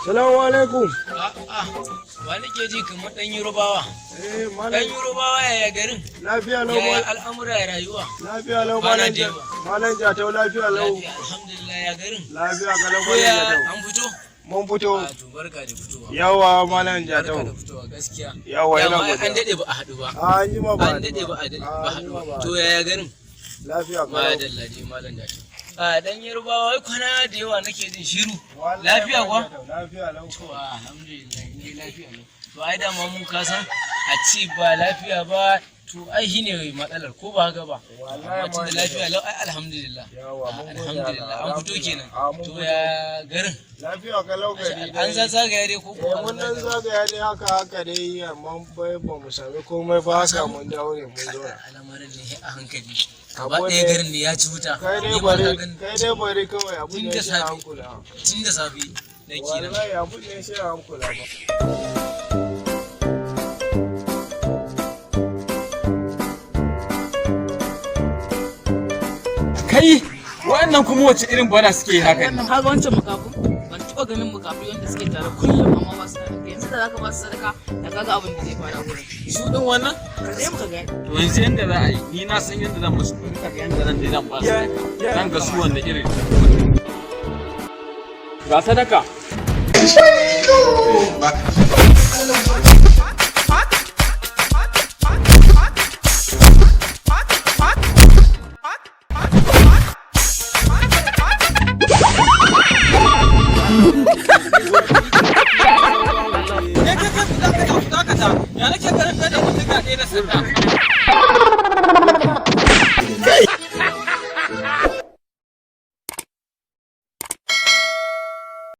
Salamu alaikum. Wa nake ji kamar ɗan Yorubawa. Malam. Ɗan Yorubawa yaya garin? Lafiya lau. Yaya al'amura ya rayuwa? Lafiya lau Kwana malam. da yawa. Malam Jatau lafiya lau. Lafiya, alhamdulillah ya garin. Lafiya kalau Ko malam ya Jatau. an fito? Mun fito. To barka da fitowa. Yawa malam Barka da Jatau. fitowa gaskiya. Yawa yana Dama godiya. an daɗe ba a haɗu ba. An yi ma ba. An daɗe ba a haɗu ba. To yaya garin? Lafiya kalau. Madalla je malam da dan Yorubawa wai kwana da yawa nake jin shiru. Lafiya kuwa? Lafiya lau. To alhamdulillah ni lafiya lau. To ai da mu ka san a ci ba lafiya ba to ai shine matsalar ko ba haka ba. Amma tun da lafiya lau ai alhamdulillah. Alhamdulillah an fito kenan. To ya garin? Lafiya kalau gari. An zagaya dai ko ko Mun dan zagaya dai haka dai amma bai ba mu sami komai ba haka mun dawo ne mun zo. Al'amarin ne a hankali. Gaba ɗaya garin ne ya ci wuta. Kai dai bari kawai abun ne sai an kula. Tun da safe da kenan. Wallahi abun ne sai an kula ba. Kai wa'annan kuma wace irin bana suke haka ne? Kaga wancan makafu ban taɓa ganin makafu wanda suke tare kullum amma ba su sadaka yanzu da zaka ba su sadaka da kaga abin da zai fara gurin Su din wannan? ka sai muka ga To yanzu yanda za a yi, ni na san yanda zan musu kuɗi kaga yanda zan zan ba su. Zan ga su wanda irin. Ga sadaka. Ya nake ganin da mutum ga ɗaya da sanda.